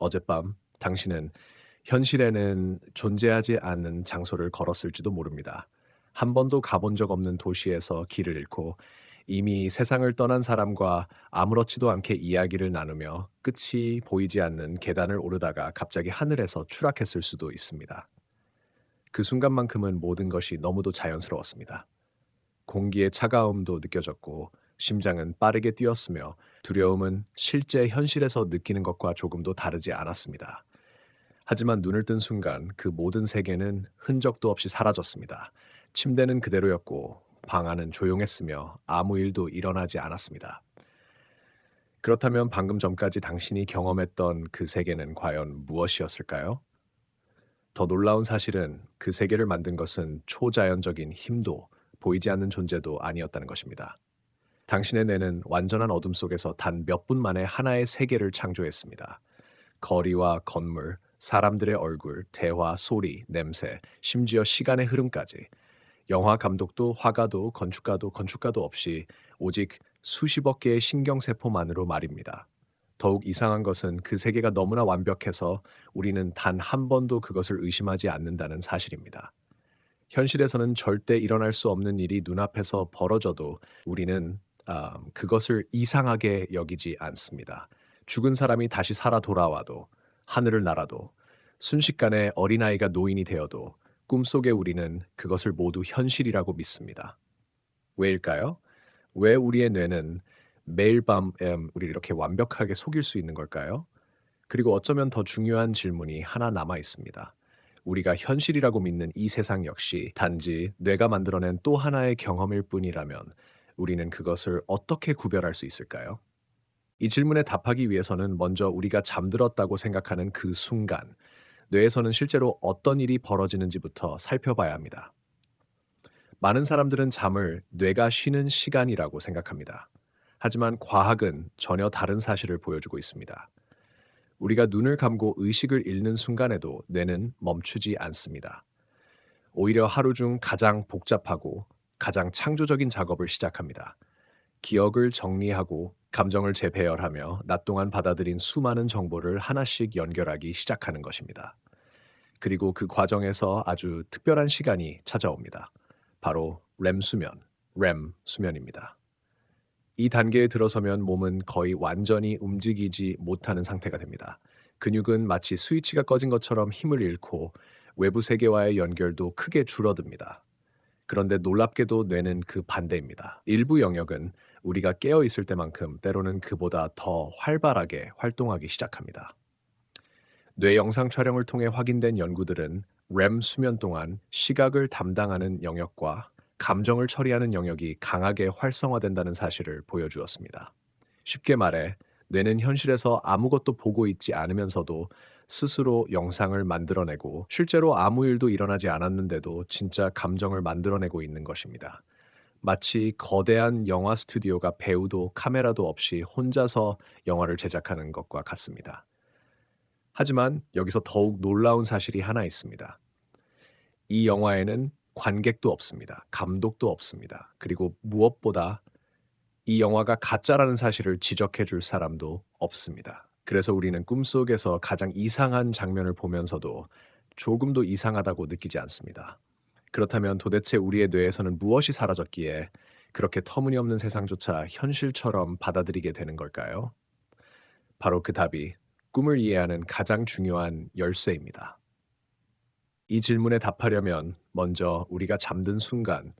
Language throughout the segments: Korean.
어젯밤 당신은 현실에는 존재하지 않는 장소를 걸었을지도 모릅니다. 한 번도 가본 적 없는 도시에서 길을 잃고 이미 세상을 떠난 사람과 아무렇지도 않게 이야기를 나누며 끝이 보이지 않는 계단을 오르다가 갑자기 하늘에서 추락했을 수도 있습니다. 그 순간만큼은 모든 것이 너무도 자연스러웠습니다. 공기의 차가움도 느껴졌고 심장은 빠르게 뛰었으며 두려움은 실제 현실에서 느끼는 것과 조금도 다르지 않았습니다. 하지만 눈을 뜬 순간 그 모든 세계는 흔적도 없이 사라졌습니다. 침대는 그대로였고 방 안은 조용했으며 아무 일도 일어나지 않았습니다. 그렇다면 방금 전까지 당신이 경험했던 그 세계는 과연 무엇이었을까요? 더 놀라운 사실은 그 세계를 만든 것은 초자연적인 힘도 보이지 않는 존재도 아니었다는 것입니다. 당신의 뇌는 완전한 어둠 속에서 단 몇 분 만에 하나의 세계를 창조했습니다. 거리와 건물, 사람들의 얼굴, 대화, 소리, 냄새, 심지어 시간의 흐름까지. 영화 감독도 화가도 건축가도 없이 오직 수십억 개의 신경세포만으로 말입니다. 더욱 이상한 것은 그 세계가 너무나 완벽해서 우리는 단 한 번도 그것을 의심하지 않는다는 사실입니다. 현실에서는 절대 일어날 수 없는 일이 눈앞에서 벌어져도 우리는 그것을 이상하게 여기지 않습니다. 죽은 사람이 다시 살아 돌아와도, 하늘을 날아도, 순식간에 어린아이가 노인이 되어도 꿈속에 우리는 그것을 모두 현실이라고 믿습니다. 왜일까요? 왜 우리의 뇌는 매일 밤 우리를 이렇게 완벽하게 속일 수 있는 걸까요? 그리고 어쩌면 더 중요한 질문이 하나 남아 있습니다. 우리가 현실이라고 믿는 이 세상 역시 단지 뇌가 만들어낸 또 하나의 경험일 뿐이라면 우리는 그것을 어떻게 구별할 수 있을까요? 이 질문에 답하기 위해서는 먼저 우리가 잠들었다고 생각하는 그 순간, 뇌에서는 실제로 어떤 일이 벌어지는지부터 살펴봐야 합니다. 많은 사람들은 잠을 뇌가 쉬는 시간이라고 생각합니다. 하지만 과학은 전혀 다른 사실을 보여주고 있습니다. 우리가 눈을 감고 의식을 잃는 순간에도 뇌는 멈추지 않습니다. 오히려 하루 중 가장 복잡하고 가장 창조적인 작업을 시작합니다. 기억을 정리하고 감정을 재배열하며 낮 동안 받아들인 수많은 정보를 하나씩 연결하기 시작하는 것입니다. 그리고 그 과정에서 아주 특별한 시간이 찾아옵니다. 바로 REM 수면입니다. 이 단계에 들어서면 몸은 거의 완전히 움직이지 못하는 상태가 됩니다. 근육은 마치 스위치가 꺼진 것처럼 힘을 잃고 외부 세계와의 연결도 크게 줄어듭니다. 그런데 놀랍게도 뇌는 그 반대입니다. 일부 영역은 우리가 깨어 있을 때만큼 때로는 그보다 더 활발하게 활동하기 시작합니다. 뇌 영상 촬영을 통해 확인된 연구들은 REM 수면 동안 시각을 담당하는 영역과 감정을 처리하는 영역이 강하게 활성화된다는 사실을 보여주었습니다. 쉽게 말해, 뇌는 현실에서 아무것도 보고 있지 않으면서도 스스로 영상을 만들어내고 실제로 아무 일도 일어나지 않았는데도 진짜 감정을 만들어내고 있는 것입니다. 마치 거대한 영화 스튜디오가 배우도 카메라도 없이 혼자서 영화를 제작하는 것과 같습니다. 하지만 여기서 더욱 놀라운 사실이 하나 있습니다. 이 영화에는 관객도 없습니다. 감독도 없습니다. 그리고 무엇보다 이 영화가 가짜라는 사실을 지적해 줄 사람도 없습니다. 그래서 우리는 꿈속에서 가장 이상한 장면을 보면서도 조금도 이상하다고 느끼지 않습니다. 그렇다면 도대체 우리의 뇌에서는 무엇이 사라졌기에 그렇게 터무니없는 세상조차 현실처럼 받아들이게 되는 걸까요? 바로 그 답이 꿈을 이해하는 가장 중요한 열쇠입니다. 이 질문에 답하려면 먼저 우리가 잠든 순간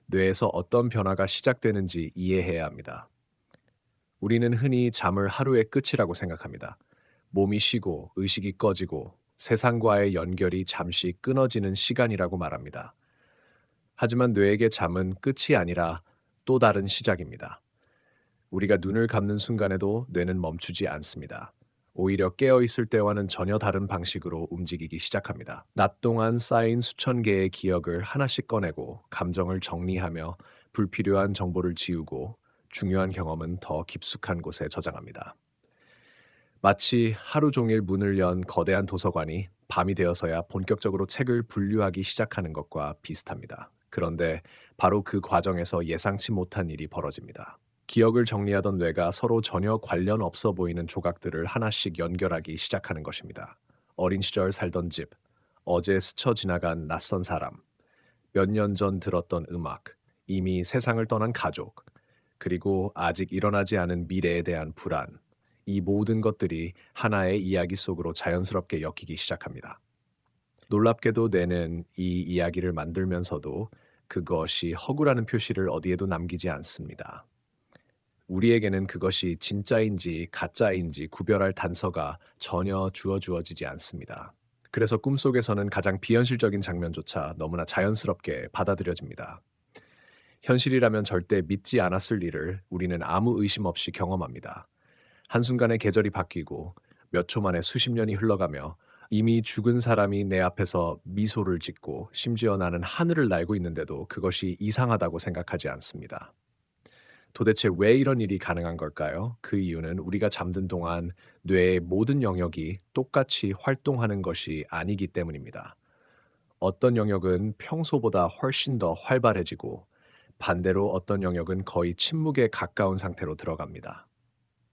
뇌에서 어떤 변화가 시작되는지 이해해야 합니다. 우리는 흔히 잠을 하루의 끝이라고 생각합니다. 몸이 쉬고 의식이 꺼지고 세상과의 연결이 잠시 끊어지는 시간이라고 말합니다. 하지만 뇌에게 잠은 끝이 아니라 또 다른 시작입니다. 우리가 눈을 감는 순간에도 뇌는 멈추지 않습니다. 오히려 깨어 있을 때와는 전혀 다른 방식으로 움직이기 시작합니다. 낮 동안 쌓인 수천 개의 기억을 하나씩 꺼내고 감정을 정리하며 불필요한 정보를 지우고 중요한 경험은 더 깊숙한 곳에 저장합니다. 마치 하루 종일 문을 연 거대한 도서관이 밤이 되어서야 본격적으로 책을 분류하기 시작하는 것과 비슷합니다. 그런데 바로 그 과정에서 예상치 못한 일이 벌어집니다. 기억을 정리하던 뇌가 서로 전혀 관련 없어 보이는 조각들을 하나씩 연결하기 시작하는 것입니다. 어린 시절 살던 집, 어제 스쳐 지나간 낯선 사람, 몇 년 전 들었던 음악, 이미 세상을 떠난 가족, 그리고 아직 일어나지 않은 미래에 대한 불안, 이 모든 것들이 하나의 이야기 속으로 자연스럽게 엮이기 시작합니다. 놀랍게도 뇌는 이 이야기를 만들면서도 그것이 허구라는 표시를 어디에도 남기지 않습니다. 우리에게는 그것이 진짜인지 가짜인지 구별할 단서가 전혀 주어지지 않습니다. 그래서 꿈속에서는 가장 비현실적인 장면조차 너무나 자연스럽게 받아들여집니다. 현실이라면 절대 믿지 않았을 일을 우리는 아무 의심 없이 경험합니다. 한순간에 계절이 바뀌고 몇 초 만에 수십 년이 흘러가며 이미 죽은 사람이 내 앞에서 미소를 짓고 심지어 나는 하늘을 날고 있는데도 그것이 이상하다고 생각하지 않습니다. 도대체 왜 이런 일이 가능한 걸까요? 그 이유는 우리가 잠든 동안 뇌의 모든 영역이 똑같이 활동하는 것이 아니기 때문입니다. 어떤 영역은 평소보다 훨씬 더 활발해지고 반대로 어떤 영역은 거의 침묵에 가까운 상태로 들어갑니다.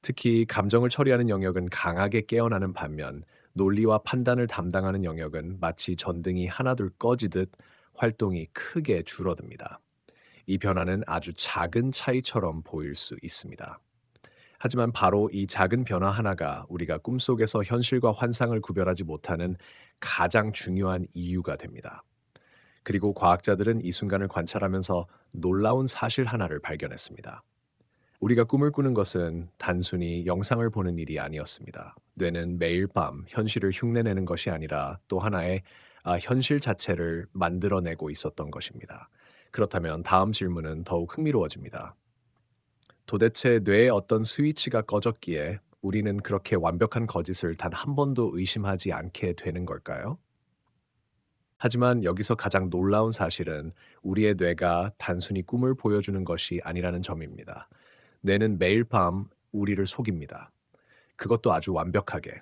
특히 감정을 처리하는 영역은 강하게 깨어나는 반면 논리와 판단을 담당하는 영역은 마치 전등이 하나둘 꺼지듯 활동이 크게 줄어듭니다. 이 변화는 아주 작은 차이처럼 보일 수 있습니다. 하지만 바로 이 작은 변화 하나가 우리가 꿈속에서 현실과 환상을 구별하지 못하는 가장 중요한 이유가 됩니다. 그리고 과학자들은 이 순간을 관찰하면서 놀라운 사실 하나를 발견했습니다. 우리가 꿈을 꾸는 것은 단순히 영상을 보는 일이 아니었습니다. 뇌는 매일 밤 현실을 흉내내는 것이 아니라 또 하나의 현실 자체를 만들어내고 있었던 것입니다. 그렇다면 다음 질문은 더욱 흥미로워집니다. 도대체 뇌의 어떤 스위치가 꺼졌기에 우리는 그렇게 완벽한 거짓을 단 한 번도 의심하지 않게 되는 걸까요? 하지만 여기서 가장 놀라운 사실은 우리의 뇌가 단순히 꿈을 보여주는 것이 아니라는 점입니다. 뇌는 매일 밤 우리를 속입니다. 그것도 아주 완벽하게.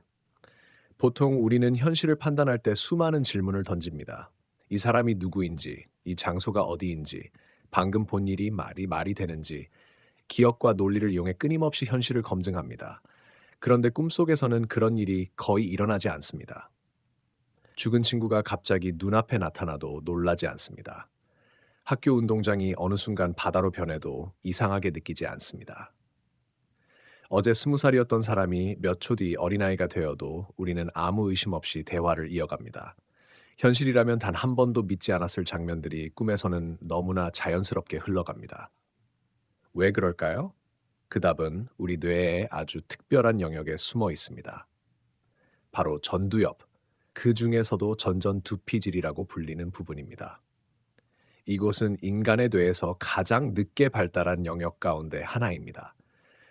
보통 우리는 현실을 판단할 때 수많은 질문을 던집니다. 이 사람이 누구인지, 이 장소가 어디인지, 방금 본 일이 말이 되는지, 기억과 논리를 이용해 끊임없이 현실을 검증합니다. 그런데 꿈속에서는 그런 일이 거의 일어나지 않습니다. 죽은 친구가 갑자기 눈앞에 나타나도 놀라지 않습니다. 학교 운동장이 어느 순간 바다로 변해도 이상하게 느끼지 않습니다. 어제 20살이었던 사람이 몇 초 뒤 어린아이가 되어도 우리는 아무 의심 없이 대화를 이어갑니다. 현실이라면 단 한 번도 믿지 않았을 장면들이 꿈에서는 너무나 자연스럽게 흘러갑니다. 왜 그럴까요? 그 답은 우리 뇌의 아주 특별한 영역에 숨어 있습니다. 바로 전두엽, 그 중에서도 전전두피질이라고 불리는 부분입니다. 이곳은 인간의 뇌에서 가장 늦게 발달한 영역 가운데 하나입니다.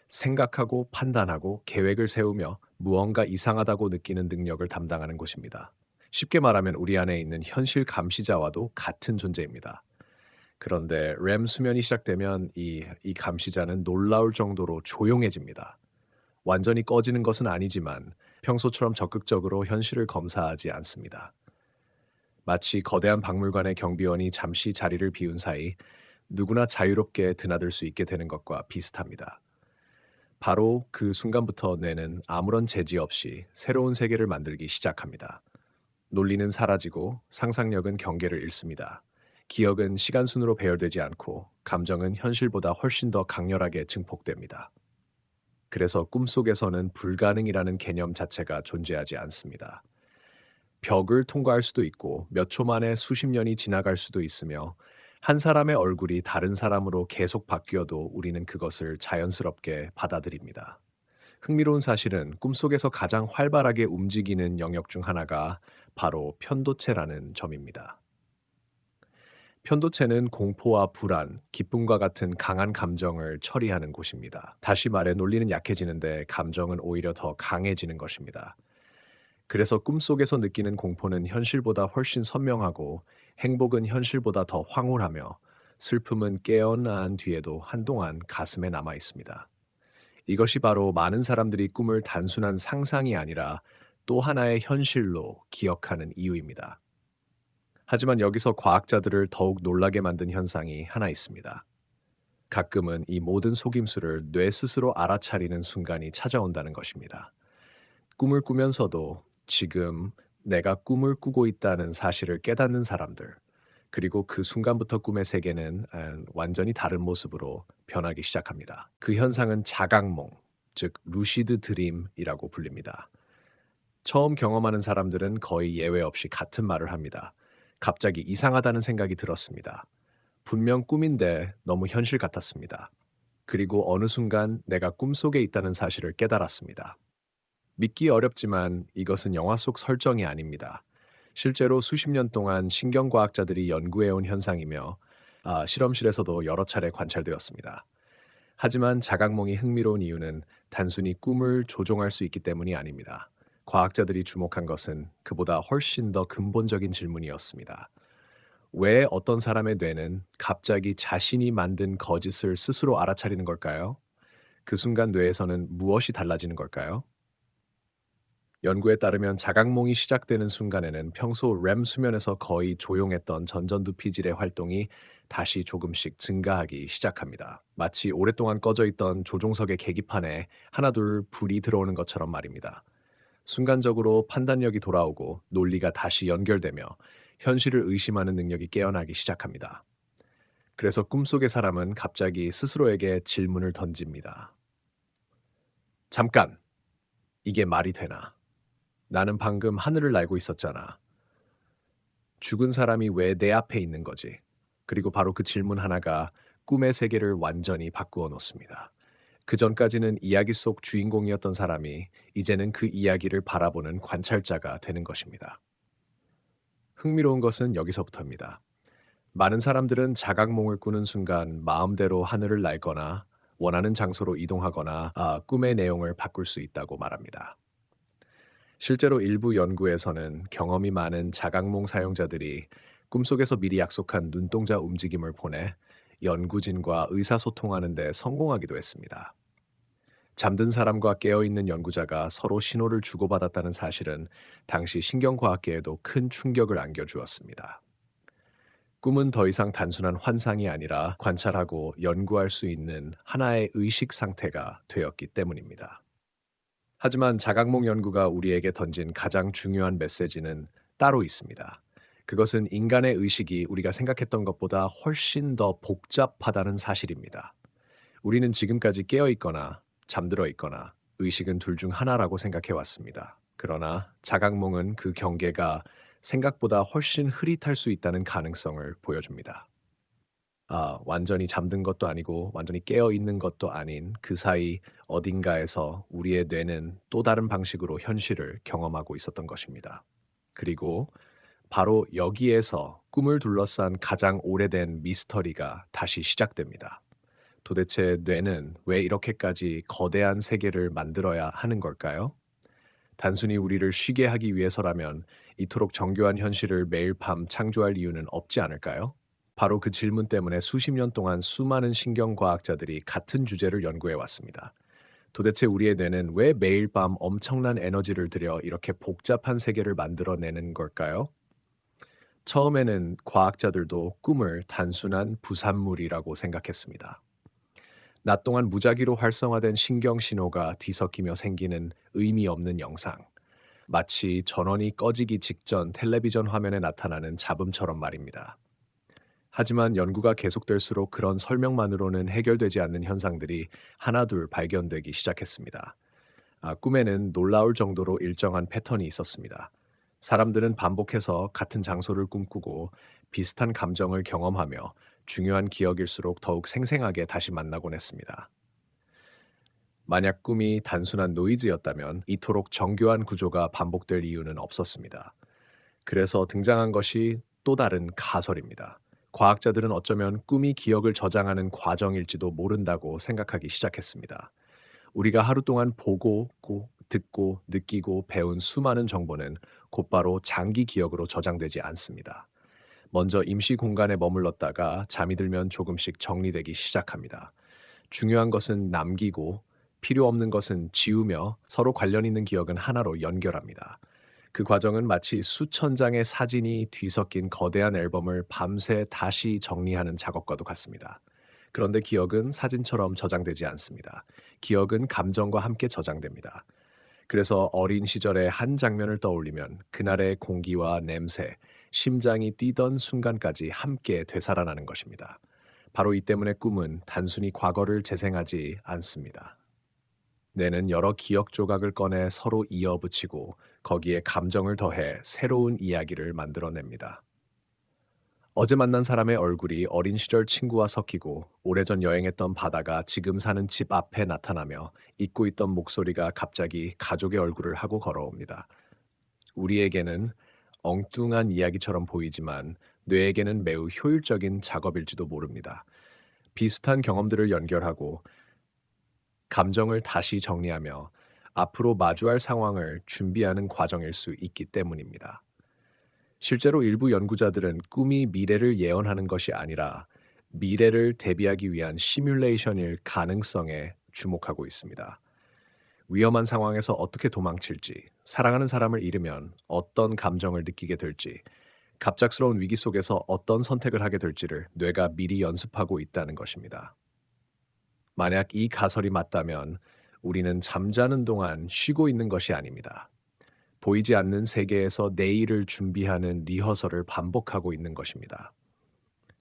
생각하고 판단하고 계획을 세우며 무언가 이상하다고 느끼는 능력을 담당하는 곳입니다. 쉽게 말하면 우리 안에 있는 현실 감시자와도 같은 존재입니다. 그런데 렘 수면이 시작되면 이 감시자는 놀라울 정도로 조용해집니다. 완전히 꺼지는 것은 아니지만 평소처럼 적극적으로 현실을 검사하지 않습니다. 마치 거대한 박물관의 경비원이 잠시 자리를 비운 사이 누구나 자유롭게 드나들 수 있게 되는 것과 비슷합니다. 바로 그 순간부터 뇌는 아무런 제지 없이 새로운 세계를 만들기 시작합니다. 논리는 사라지고 상상력은 경계를 잃습니다. 기억은 시간순으로 배열되지 않고 감정은 현실보다 훨씬 더 강렬하게 증폭됩니다. 그래서 꿈속에서는 불가능이라는 개념 자체가 존재하지 않습니다. 벽을 통과할 수도 있고 몇 초 만에 수십 년이 지나갈 수도 있으며 한 사람의 얼굴이 다른 사람으로 계속 바뀌어도 우리는 그것을 자연스럽게 받아들입니다. 흥미로운 사실은 꿈속에서 가장 활발하게 움직이는 영역 중 하나가 바로 편도체라는 점입니다. 편도체는 공포와 불안, 기쁨과 같은 강한 감정을 처리하는 곳입니다. 다시 말해 논리는 약해지는데 감정은 오히려 더 강해지는 것입니다. 그래서 꿈속에서 느끼는 공포는 현실보다 훨씬 선명하고 행복은 현실보다 더 황홀하며 슬픔은 깨어난 뒤에도 한동안 가슴에 남아 있습니다. 이것이 바로 많은 사람들이 꿈을 단순한 상상이 아니라 또 하나의 현실로 기억하는 이유입니다. 하지만 여기서 과학자들을 더욱 놀라게 만든 현상이 하나 있습니다. 가끔은 이 모든 속임수를 뇌 스스로 알아차리는 순간이 찾아온다는 것입니다. 꿈을 꾸면서도 지금 내가 꿈을 꾸고 있다는 사실을 깨닫는 사람들, 그리고 그 순간부터 꿈의 세계는 완전히 다른 모습으로 변하기 시작합니다. 그 현상은 자각몽, 즉 루시드 드림이라고 불립니다. 처음 경험하는 사람들은 거의 예외 없이 같은 말을 합니다. 갑자기 이상하다는 생각이 들었습니다. 분명 꿈인데 너무 현실 같았습니다. 그리고 어느 순간 내가 꿈속에 있다는 사실을 깨달았습니다. 믿기 어렵지만 이것은 영화 속 설정이 아닙니다. 실제로 수십 년 동안 신경과학자들이 연구해온 현상이며 실험실에서도 여러 차례 관찰되었습니다. 하지만 자각몽이 흥미로운 이유는 단순히 꿈을 조종할 수 있기 때문이 아닙니다. 과학자들이 주목한 것은 그보다 훨씬 더 근본적인 질문이었습니다. 왜 어떤 사람의 뇌는 갑자기 자신이 만든 거짓을 스스로 알아차리는 걸까요? 그 순간 뇌에서는 무엇이 달라지는 걸까요? 연구에 따르면 자각몽이 시작되는 순간에는 평소 렘 수면에서 거의 조용했던 전전두피질의 활동이 다시 조금씩 증가하기 시작합니다. 마치 오랫동안 꺼져 있던 조종석의 계기판에 하나둘 불이 들어오는 것처럼 말입니다. 순간적으로 판단력이 돌아오고 논리가 다시 연결되며 현실을 의심하는 능력이 깨어나기 시작합니다. 그래서 꿈속의 사람은 갑자기 스스로에게 질문을 던집니다. 잠깐, 이게 말이 되나? 나는 방금 하늘을 날고 있었잖아. 죽은 사람이 왜 내 앞에 있는 거지? 그리고 바로 그 질문 하나가 꿈의 세계를 완전히 바꾸어 놓습니다. 그 전까지는 이야기 속 주인공이었던 사람이 이제는 그 이야기를 바라보는 관찰자가 되는 것입니다. 흥미로운 것은 여기서부터입니다. 많은 사람들은 자각몽을 꾸는 순간 마음대로 하늘을 날거나 원하는 장소로 이동하거나 꿈의 내용을 바꿀 수 있다고 말합니다. 실제로 일부 연구에서는 경험이 많은 자각몽 사용자들이 꿈속에서 미리 약속한 눈동자 움직임을 보내 연구진과 의사소통하는 데 성공하기도 했습니다. 잠든 사람과 깨어있는 연구자가 서로 신호를 주고받았다는 사실은 당시 신경과학계에도 큰 충격을 안겨주었습니다. 꿈은 더 이상 단순한 환상이 아니라 관찰하고 연구할 수 있는 하나의 의식 상태가 되었기 때문입니다. 하지만 자각몽 연구가 우리에게 던진 가장 중요한 메시지는 따로 있습니다. 그것은 인간의 의식이 우리가 생각했던 것보다 훨씬 더 복잡하다는 사실입니다. 우리는 지금까지 깨어 있거나 잠들어 있거나 의식은 둘 중 하나라고 생각해 왔습니다. 그러나 자각몽은 그 경계가 생각보다 훨씬 흐릿할 수 있다는 가능성을 보여줍니다. 완전히 잠든 것도 아니고 완전히 깨어 있는 것도 아닌 그 사이 어딘가에서 우리의 뇌는 또 다른 방식으로 현실을 경험하고 있었던 것입니다. 그리고 바로 여기에서 꿈을 둘러싼 가장 오래된 미스터리가 다시 시작됩니다. 도대체 뇌는 왜 이렇게까지 거대한 세계를 만들어야 하는 걸까요? 단순히 우리를 쉬게 하기 위해서라면 이토록 정교한 현실을 매일 밤 창조할 이유는 없지 않을까요? 바로 그 질문 때문에 수십 년 동안 수많은 신경과학자들이 같은 주제를 연구해 왔습니다. 도대체 우리의 뇌는 왜 매일 밤 엄청난 에너지를 들여 이렇게 복잡한 세계를 만들어내는 걸까요? 처음에는 과학자들도 꿈을 단순한 부산물이라고 생각했습니다. 낮 동안 무작위로 활성화된 신경 신호가 뒤섞이며 생기는 의미 없는 영상. 마치 전원이 꺼지기 직전 텔레비전 화면에 나타나는 잡음처럼 말입니다. 하지만 연구가 계속될수록 그런 설명만으로는 해결되지 않는 현상들이 하나둘 발견되기 시작했습니다. 꿈에는 놀라울 정도로 일정한 패턴이 있었습니다. 사람들은 반복해서 같은 장소를 꿈꾸고 비슷한 감정을 경험하며 중요한 기억일수록 더욱 생생하게 다시 만나곤 했습니다. 만약 꿈이 단순한 노이즈였다면 이토록 정교한 구조가 반복될 이유는 없었습니다. 그래서 등장한 것이 또 다른 가설입니다. 과학자들은 어쩌면 꿈이 기억을 저장하는 과정일지도 모른다고 생각하기 시작했습니다. 우리가 하루 동안 보고, 듣고, 느끼고, 배운 수많은 정보는 곧바로 장기 기억으로 저장되지 않습니다. 먼저 임시 공간에 머물렀다가 잠이 들면 조금씩 정리되기 시작합니다. 중요한 것은 남기고 필요 없는 것은 지우며 서로 관련 있는 기억은 하나로 연결합니다. 그 과정은 마치 수천 장의 사진이 뒤섞인 거대한 앨범을 밤새 다시 정리하는 작업과도 같습니다. 그런데 기억은 사진처럼 저장되지 않습니다. 기억은 감정과 함께 저장됩니다. 그래서 어린 시절의 한 장면을 떠올리면 그날의 공기와 냄새, 심장이 뛰던 순간까지 함께 되살아나는 것입니다. 바로 이 때문에 꿈은 단순히 과거를 재생하지 않습니다. 뇌는 여러 기억 조각을 꺼내 서로 이어붙이고 거기에 감정을 더해 새로운 이야기를 만들어냅니다. 어제 만난 사람의 얼굴이 어린 시절 친구와 섞이고 오래전 여행했던 바다가 지금 사는 집 앞에 나타나며 잊고 있던 목소리가 갑자기 가족의 얼굴을 하고 걸어옵니다. 우리에게는 엉뚱한 이야기처럼 보이지만 뇌에게는 매우 효율적인 작업일지도 모릅니다. 비슷한 경험들을 연결하고 감정을 다시 정리하며 앞으로 마주할 상황을 준비하는 과정일 수 있기 때문입니다. 실제로 일부 연구자들은 꿈이 미래를 예언하는 것이 아니라 미래를 대비하기 위한 시뮬레이션일 가능성에 주목하고 있습니다. 위험한 상황에서 어떻게 도망칠지, 사랑하는 사람을 잃으면 어떤 감정을 느끼게 될지, 갑작스러운 위기 속에서 어떤 선택을 하게 될지를 뇌가 미리 연습하고 있다는 것입니다. 만약 이 가설이 맞다면 우리는 잠자는 동안 쉬고 있는 것이 아닙니다. 보이지 않는 세계에서 내일을 준비하는 리허설을 반복하고 있는 것입니다.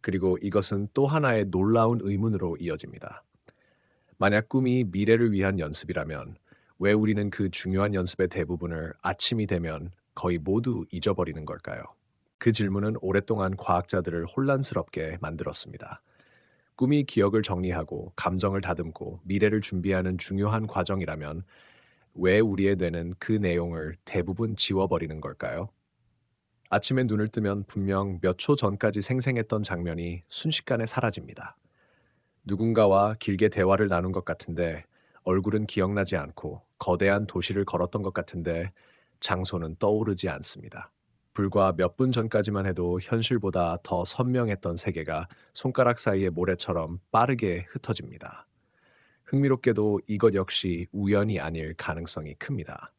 그리고 이것은 또 하나의 놀라운 의문으로 이어집니다. 만약 꿈이 미래를 위한 연습이라면 왜 우리는 그 중요한 연습의 대부분을 아침이 되면 거의 모두 잊어버리는 걸까요? 그 질문은 오랫동안 과학자들을 혼란스럽게 만들었습니다. 꿈이 기억을 정리하고 감정을 다듬고 미래를 준비하는 중요한 과정이라면 왜 우리의 뇌는 그 내용을 대부분 지워버리는 걸까요? 아침에 눈을 뜨면 분명 몇 초 전까지 생생했던 장면이 순식간에 사라집니다. 누군가와 길게 대화를 나눈 것 같은데 얼굴은 기억나지 않고 거대한 도시를 걸었던 것 같은데 장소는 떠오르지 않습니다. 불과 몇 분 전까지만 해도 현실보다 더 선명했던 세계가 손가락 사이의 모래처럼 빠르게 흩어집니다. 흥미롭게도 이것 역시 우연이 아닐 가능성이 큽니다.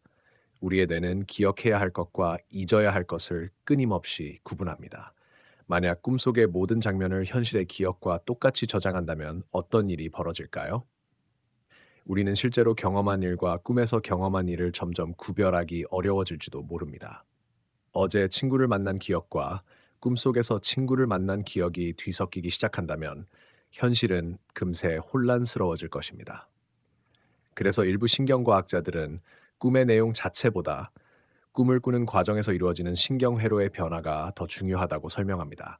우리의 뇌는 기억해야 할 것과 잊어야 할 것을 끊임없이 구분합니다. 만약 꿈속의 모든 장면을 현실의 기억과 똑같이 저장한다면 어떤 일이 벌어질까요? 우리는 실제로 경험한 일과 꿈에서 경험한 일을 점점 구별하기 어려워질지도 모릅니다. 어제 친구를 만난 기억과 꿈속에서 친구를 만난 기억이 뒤섞이기 시작한다면 현실은 금세 혼란스러워질 것입니다. 그래서 일부 신경과학자들은 꿈의 내용 자체보다 꿈을 꾸는 과정에서 이루어지는 신경회로의 변화가 더 중요하다고 설명합니다.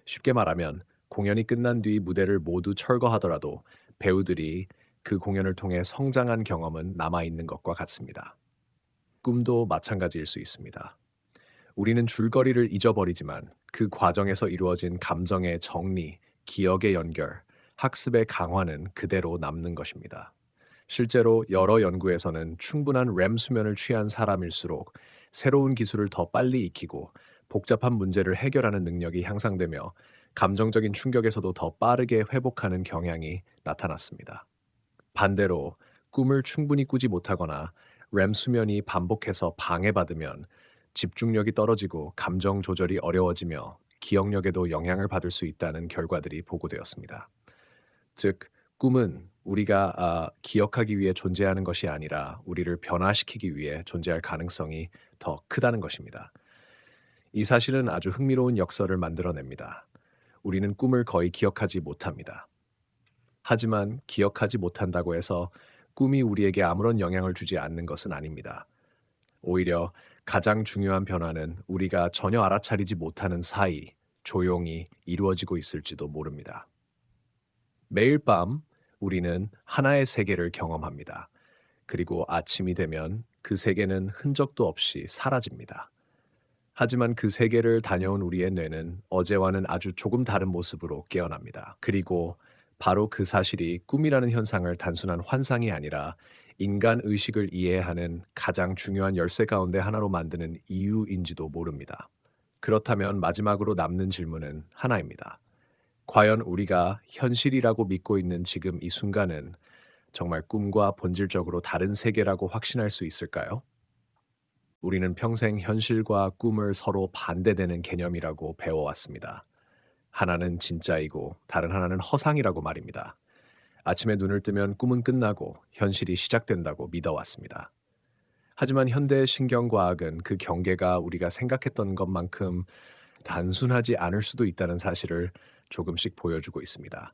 쉽게 말하면 공연이 끝난 뒤 무대를 모두 철거하더라도 배우들이 그 공연을 통해 성장한 경험은 남아있는 것과 같습니다. 꿈도 마찬가지일 수 있습니다. 우리는 줄거리를 잊어버리지만 그 과정에서 이루어진 감정의 정리, 기억의 연결, 학습의 강화는 그대로 남는 것입니다. 실제로 여러 연구에서는 충분한 렘 수면을 취한 사람일수록 새로운 기술을 더 빨리 익히고 복잡한 문제를 해결하는 능력이 향상되며 감정적인 충격에서도 더 빠르게 회복하는 경향이 나타났습니다. 반대로 꿈을 충분히 꾸지 못하거나 렘 수면이 반복해서 방해받으면 집중력이 떨어지고 감정 조절이 어려워지며 기억력에도 영향을 받을 수 있다는 결과들이 보고되었습니다. 즉, 꿈은 우리가 기억하기 위해 존재하는 것이 아니라 우리를 변화시키기 위해 존재할 가능성이 더 크다는 것입니다. 이 사실은 아주 흥미로운 역설을 만들어냅니다. 우리는 꿈을 거의 기억하지 못합니다. 하지만 기억하지 못한다고 해서 꿈이 우리에게 아무런 영향을 주지 않는 것은 아닙니다. 오히려 가장 중요한 변화는 우리가 전혀 알아차리지 못하는 사이 조용히 이루어지고 있을지도 모릅니다. 매일 밤 우리는 하나의 세계를 경험합니다. 그리고 아침이 되면 그 세계는 흔적도 없이 사라집니다. 하지만 그 세계를 다녀온 우리의 뇌는 어제와는 아주 조금 다른 모습으로 깨어납니다. 그리고 바로 그 사실이 꿈이라는 현상을 단순한 환상이 아니라 인간 의식을 이해하는 가장 중요한 열쇠 가운데 하나로 만드는 이유인지도 모릅니다. 그렇다면 마지막으로 남는 질문은 하나입니다. 과연 우리가 현실이라고 믿고 있는 지금 이 순간은 정말 꿈과 본질적으로 다른 세계라고 확신할 수 있을까요? 우리는 평생 현실과 꿈을 서로 반대되는 개념이라고 배워왔습니다. 하나는 진짜이고 다른 하나는 허상이라고 말입니다. 아침에 눈을 뜨면 꿈은 끝나고 현실이 시작된다고 믿어왔습니다. 하지만 현대 신경과학은 그 경계가 우리가 생각했던 것만큼 단순하지 않을 수도 있다는 사실을 조금씩 보여주고 있습니다.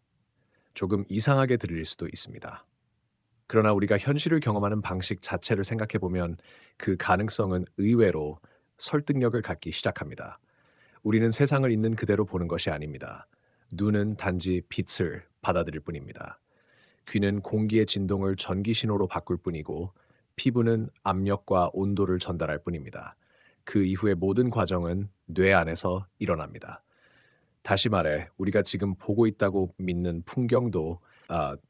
조금 이상하게 들릴 수도 있습니다. 그러나 우리가 현실을 경험하는 방식 자체를 생각해 보면 그 가능성은 의외로 설득력을 갖기 시작합니다. 우리는 세상을 있는 그대로 보는 것이 아닙니다. 눈은 단지 빛을 받아들일 뿐입니다. 귀는 공기의 진동을 전기 신호로 바꿀 뿐이고 피부는 압력과 온도를 전달할 뿐입니다. 그 이후의 모든 과정은 뇌 안에서 일어납니다. 다시 말해 우리가 지금 보고 있다고 믿는 풍경도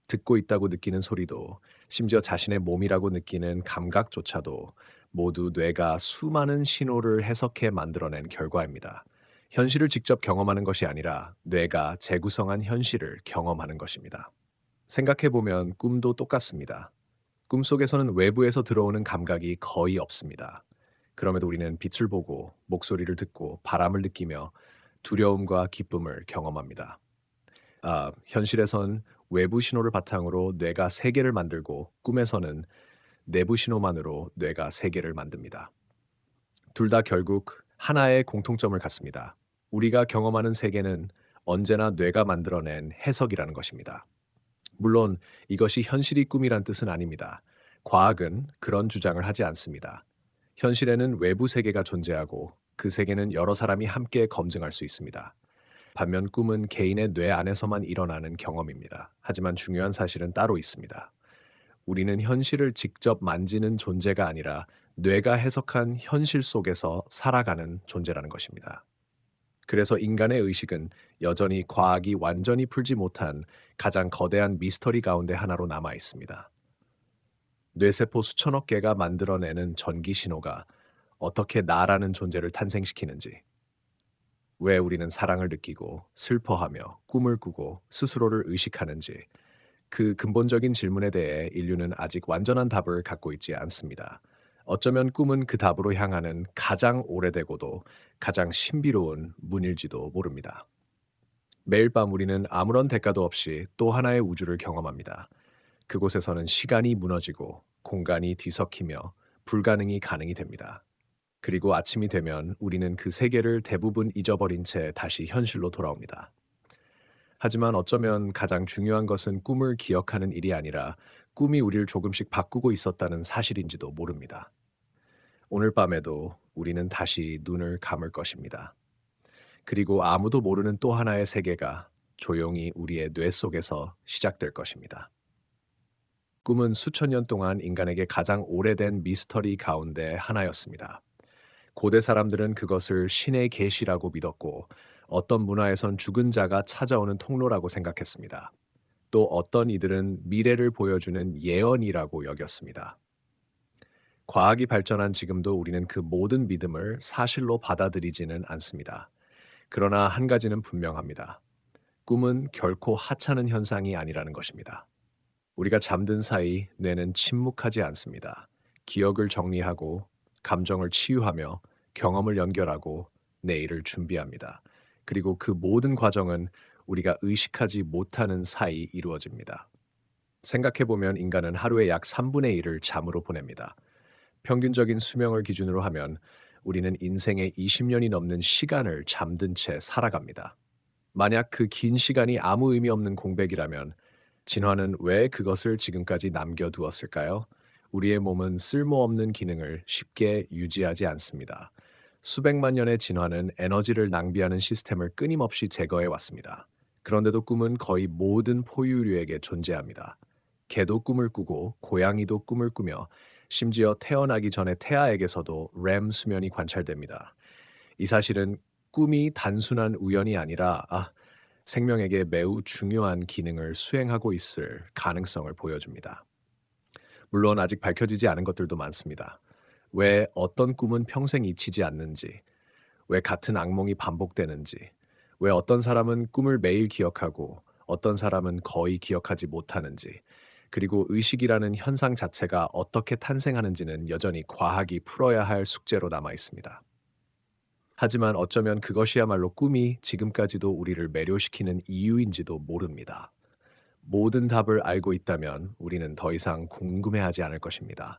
듣고 있다고 느끼는 소리도 심지어 자신의 몸이라고 느끼는 감각조차도 모두 뇌가 수많은 신호를 해석해 만들어낸 결과입니다. 현실을 직접 경험하는 것이 아니라 뇌가 재구성한 현실을 경험하는 것입니다. 생각해보면 꿈도 똑같습니다. 꿈속에서는 외부에서 들어오는 감각이 거의 없습니다. 그럼에도 우리는 빛을 보고 목소리를 듣고 바람을 느끼며 두려움과 기쁨을 경험합니다. 현실에선 외부 신호를 바탕으로 뇌가 세계를 만들고 꿈에서는 내부 신호만으로 뇌가 세계를 만듭니다. 둘 다 결국 하나의 공통점을 갖습니다. 우리가 경험하는 세계는 언제나 뇌가 만들어낸 해석이라는 것입니다. 물론 이것이 현실이 꿈이란 뜻은 아닙니다. 과학은 그런 주장을 하지 않습니다. 현실에는 외부 세계가 존재하고 그 세계는 여러 사람이 함께 검증할 수 있습니다. 반면 꿈은 개인의 뇌 안에서만 일어나는 경험입니다. 하지만 중요한 사실은 따로 있습니다. 우리는 현실을 직접 만지는 존재가 아니라 뇌가 해석한 현실 속에서 살아가는 존재라는 것입니다. 그래서 인간의 의식은 여전히 과학이 완전히 풀지 못한 가장 거대한 미스터리 가운데 하나로 남아 있습니다. 뇌세포 수천억 개가 만들어내는 전기 신호가 어떻게 나라는 존재를 탄생시키는지, 왜 우리는 사랑을 느끼고 슬퍼하며 꿈을 꾸고 스스로를 의식하는지, 그 근본적인 질문에 대해 인류는 아직 완전한 답을 갖고 있지 않습니다. 어쩌면 꿈은 그 답으로 향하는 가장 오래되고도 가장 신비로운 문일지도 모릅니다. 매일 밤 우리는 아무런 대가도 없이 또 하나의 우주를 경험합니다. 그곳에서는 시간이 무너지고 공간이 뒤섞이며 불가능이 가능이 됩니다. 그리고 아침이 되면 우리는 그 세계를 대부분 잊어버린 채 다시 현실로 돌아옵니다. 하지만 어쩌면 가장 중요한 것은 꿈을 기억하는 일이 아니라 꿈이 우리를 조금씩 바꾸고 있었다는 사실인지도 모릅니다. 오늘 밤에도 우리는 다시 눈을 감을 것입니다. 그리고 아무도 모르는 또 하나의 세계가 조용히 우리의 뇌 속에서 시작될 것입니다. 꿈은 수천 년 동안 인간에게 가장 오래된 미스터리 가운데 하나였습니다. 고대 사람들은 그것을 신의 계시라고 믿었고 어떤 문화에선 죽은 자가 찾아오는 통로라고 생각했습니다. 또 어떤 이들은 미래를 보여주는 예언이라고 여겼습니다. 과학이 발전한 지금도 우리는 그 모든 믿음을 사실로 받아들이지는 않습니다. 그러나 한 가지는 분명합니다. 꿈은 결코 하찮은 현상이 아니라는 것입니다. 우리가 잠든 사이 뇌는 침묵하지 않습니다. 기억을 정리하고 감정을 치유하며 경험을 연결하고 내일을 준비합니다. 그리고 그 모든 과정은 우리가 의식하지 못하는 사이 이루어집니다. 생각해보면 인간은 하루에 약 3분의 1을 잠으로 보냅니다. 평균적인 수명을 기준으로 하면 우리는 인생의 20년이 넘는 시간을 잠든 채 살아갑니다. 만약 그 긴 시간이 아무 의미 없는 공백이라면 진화는 왜 그것을 지금까지 남겨두었을까요? 우리의 몸은 쓸모없는 기능을 쉽게 유지하지 않습니다. 수백만 년의 진화는 에너지를 낭비하는 시스템을 끊임없이 제거해 왔습니다. 그런데도 꿈은 거의 모든 포유류에게 존재합니다. 개도 꿈을 꾸고 고양이도 꿈을 꾸며 심지어 태어나기 전에 태아에게서도 렘 수면이 관찰됩니다. 이 사실은 꿈이 단순한 우연이 아니라 생명에게 매우 중요한 기능을 수행하고 있을 가능성을 보여줍니다. 물론 아직 밝혀지지 않은 것들도 많습니다. 왜 어떤 꿈은 평생 잊히지 않는지, 왜 같은 악몽이 반복되는지, 왜 어떤 사람은 꿈을 매일 기억하고 어떤 사람은 거의 기억하지 못하는지, 그리고 의식이라는 현상 자체가 어떻게 탄생하는지는 여전히 과학이 풀어야 할 숙제로 남아 있습니다. 하지만 어쩌면 그것이야말로 꿈이 지금까지도 우리를 매료시키는 이유인지도 모릅니다. 모든 답을 알고 있다면 우리는 더 이상 궁금해하지 않을 것입니다.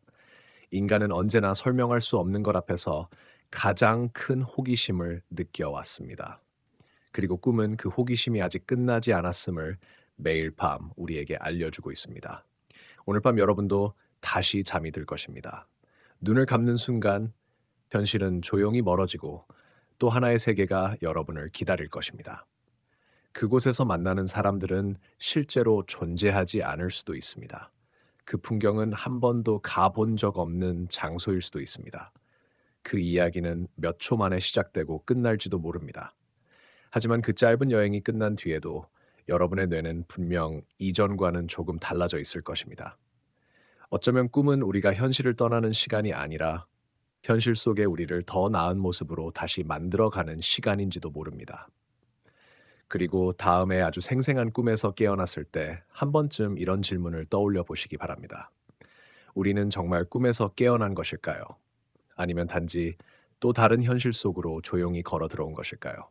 인간은 언제나 설명할 수 없는 것 앞에서 가장 큰 호기심을 느껴왔습니다. 그리고 꿈은 그 호기심이 아직 끝나지 않았음을 매일 밤 우리에게 알려주고 있습니다. 오늘 밤 여러분도 다시 잠이 들 것입니다. 눈을 감는 순간 현실은 조용히 멀어지고 또 하나의 세계가 여러분을 기다릴 것입니다. 그곳에서 만나는 사람들은 실제로 존재하지 않을 수도 있습니다. 그 풍경은 한 번도 가본 적 없는 장소일 수도 있습니다. 그 이야기는 몇 초 만에 시작되고 끝날지도 모릅니다. 하지만 그 짧은 여행이 끝난 뒤에도 여러분의 뇌는 분명 이전과는 조금 달라져 있을 것입니다. 어쩌면 꿈은 우리가 현실을 떠나는 시간이 아니라 현실 속의 우리를 더 나은 모습으로 다시 만들어가는 시간인지도 모릅니다. 그리고 다음에 아주 생생한 꿈에서 깨어났을 때 한 번쯤 이런 질문을 떠올려 보시기 바랍니다. 우리는 정말 꿈에서 깨어난 것일까요? 아니면 단지 또 다른 현실 속으로 조용히 걸어 들어온 것일까요?